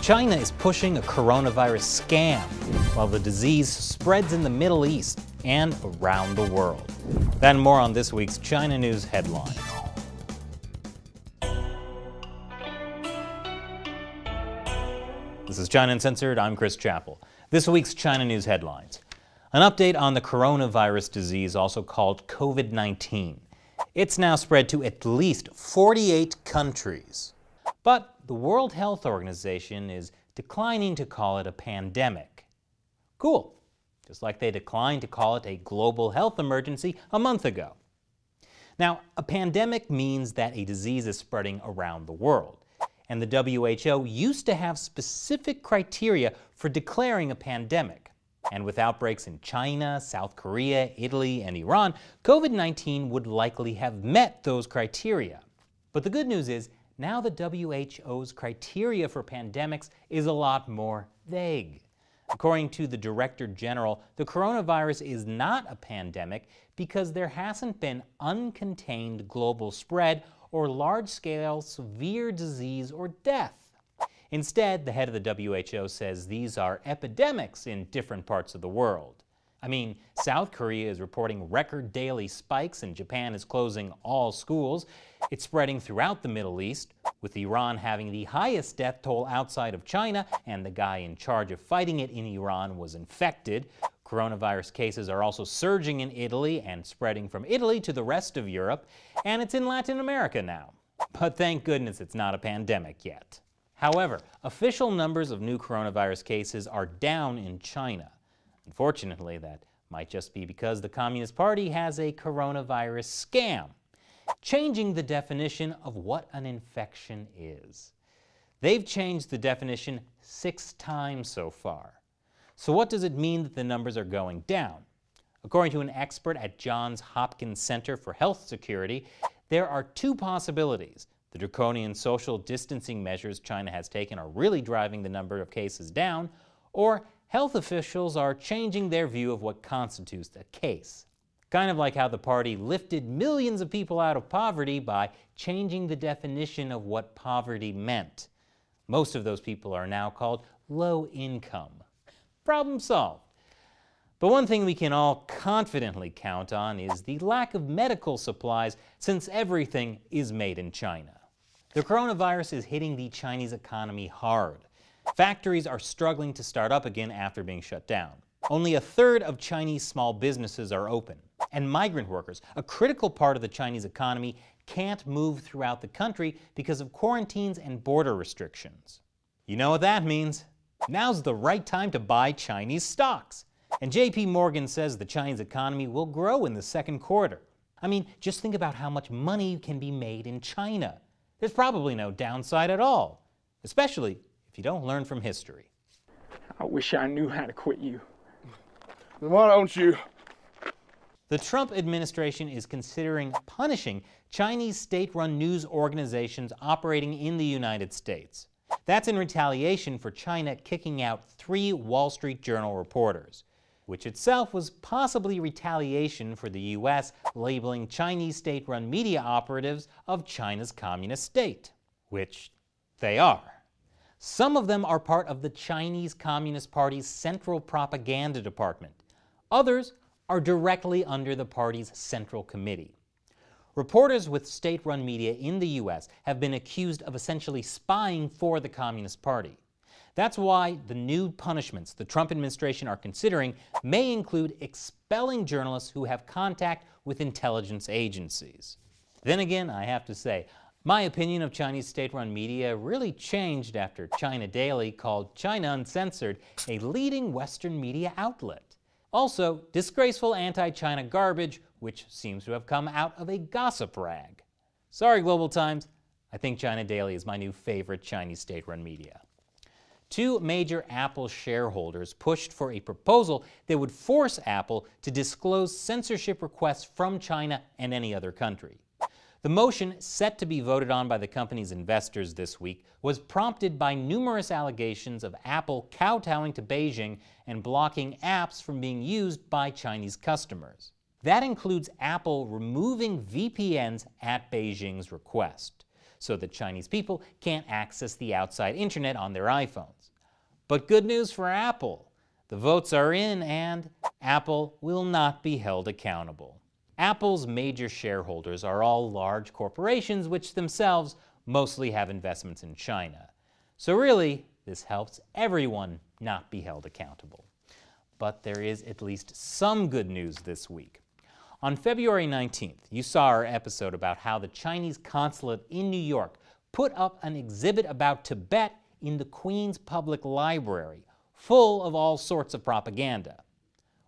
China is pushing a coronavirus scam while the disease spreads in the Middle East and around the world. That and more on this week's China News Headlines. This is China Uncensored. I'm Chris Chappell. This week's China News Headlines. An update on the coronavirus disease, also called COVID-19. It's now spread to at least 48 countries. But the World Health Organization is declining to call it a pandemic. Cool. Just like they declined to call it a global health emergency a month ago. Now, a pandemic means that a disease is spreading around the world. And the WHO used to have specific criteria for declaring a pandemic. And with outbreaks in China, South Korea, Italy, and Iran, COVID-19 would likely have met those criteria. But the good news is, now the WHO's criteria for pandemics is a lot more vague. According to the Director General, the coronavirus is not a pandemic because there hasn't been uncontained global spread or large-scale severe disease or death. Instead, the head of the WHO says these are epidemics in different parts of the world. I mean, South Korea is reporting record daily spikes and Japan is closing all schools. It's spreading throughout the Middle East, with Iran having the highest death toll outside of China, and the guy in charge of fighting it in Iran was infected. Coronavirus cases are also surging in Italy and spreading from Italy to the rest of Europe, and it's in Latin America now. But thank goodness it's not a pandemic yet. However, official numbers of new coronavirus cases are down in China. Unfortunately, that might just be because the Communist Party has a coronavirus scam, changing the definition of what an infection is. They've changed the definition 6 times so far. So what does it mean that the numbers are going down? According to an expert at Johns Hopkins Center for Health Security, there are 2 possibilities. The draconian social distancing measures China has taken are really driving the number of cases down, or health officials are changing their view of what constitutes a case. Kind of like how the party lifted millions of people out of poverty by changing the definition of what poverty meant. Most of those people are now called low income. Problem solved. But one thing we can all confidently count on is the lack of medical supplies, since everything is made in China. The coronavirus is hitting the Chinese economy hard. Factories are struggling to start up again after being shut down. Only 1/3 of Chinese small businesses are open. And migrant workers, a critical part of the Chinese economy, can't move throughout the country because of quarantines and border restrictions. You know what that means? Now's the right time to buy Chinese stocks. And JP Morgan says the Chinese economy will grow in the second quarter. I mean, just think about how much money can be made in China. There's probably no downside at all, especially if you don't learn from history. I wish I knew how to quit you. Then why don't you? The Trump administration is considering punishing Chinese state-run news organizations operating in the United States. That's in retaliation for China kicking out 3 Wall Street Journal reporters, which itself was possibly retaliation for the U.S. labeling Chinese state-run media operatives of China's communist state, which they are. Some of them are part of the Chinese Communist Party's Central Propaganda Department. Others are directly under the party's Central Committee. Reporters with state-run media in the U.S. have been accused of essentially spying for the Communist Party. That's why the new punishments the Trump administration are considering may include expelling journalists who have contact with intelligence agencies. Then again, I have to say, my opinion of Chinese state-run media really changed after China Daily called China Uncensored a leading Western media outlet. Also, disgraceful anti-China garbage, which seems to have come out of a gossip rag. Sorry, Global Times, I think China Daily is my new favorite Chinese state-run media. 2 major Apple shareholders pushed for a proposal that would force Apple to disclose censorship requests from China and any other country. The motion, set to be voted on by the company's investors this week, was prompted by numerous allegations of Apple kowtowing to Beijing and blocking apps from being used by Chinese customers. That includes Apple removing VPNs at Beijing's request. so that Chinese people can't access the outside internet on their iPhones. But good news for Apple. The votes are in and Apple will not be held accountable. Apple's major shareholders are all large corporations which themselves mostly have investments in China. So really, this helps everyone not be held accountable. But there is at least some good news this week. On February 19th, you saw our episode about how the Chinese consulate in New York put up an exhibit about Tibet in the Queen's Public Library, full of all sorts of propaganda.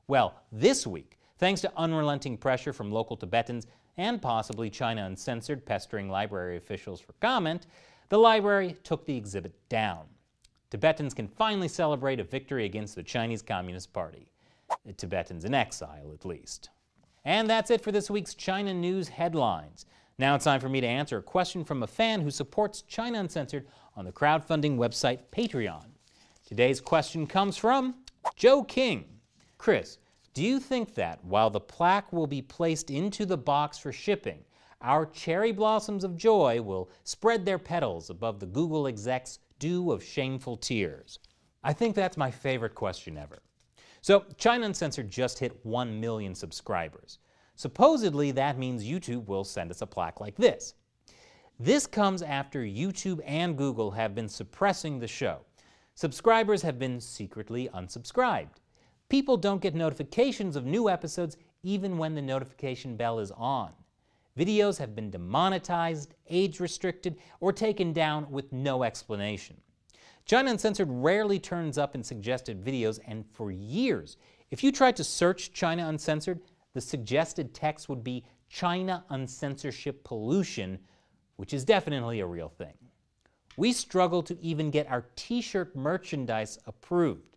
Well, this week, thanks to unrelenting pressure from local Tibetans and possibly China Uncensored pestering library officials for comment, the library took the exhibit down. Tibetans can finally celebrate a victory against the Chinese Communist Party. The Tibetans in exile, at least. And that's it for this week's China News Headlines. Now it's time for me to answer a question from a fan who supports China Uncensored on the crowdfunding website Patreon. Today's question comes from Joe King. Chris, do you think that while the plaque will be placed into the box for shipping, our cherry blossoms of joy will spread their petals above the Google execs' dew of shameful tears? I think that's my favorite question ever. So, China Uncensored just hit 1 million subscribers. Supposedly, that means YouTube will send us a plaque like this. This comes after YouTube and Google have been suppressing the show. Subscribers have been secretly unsubscribed. People don't get notifications of new episodes even when the notification bell is on. Videos have been demonetized, age-restricted, or taken down with no explanation. China Uncensored rarely turns up in suggested videos, and for years, if you tried to search China Uncensored, the suggested text would be China Uncensorship Pollution, which is definitely a real thing. We struggle to even get our t-shirt merchandise approved.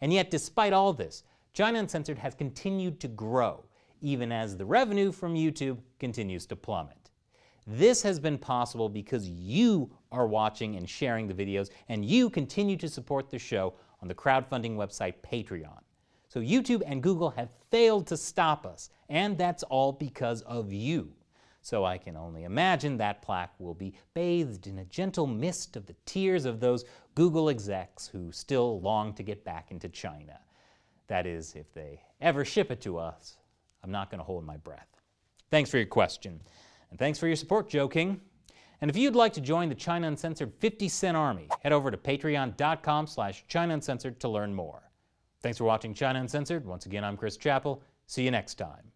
And yet, despite all this, China Uncensored has continued to grow, even as the revenue from YouTube continues to plummet. This has been possible because you are watching and sharing the videos, and you continue to support the show on the crowdfunding website Patreon. So YouTube and Google have failed to stop us, and that's all because of you. So I can only imagine that plaque will be bathed in a gentle mist of the tears of those Google execs who still long to get back into China. That is, if they ever ship it to us. I'm not going to hold my breath. Thanks for your question. And thanks for your support, Joe King. And if you'd like to join the China Uncensored 50-cent army, head over to patreon.com/China Uncensored to learn more. Thanks for watching China Uncensored. Once again, I'm Chris Chappell. See you next time.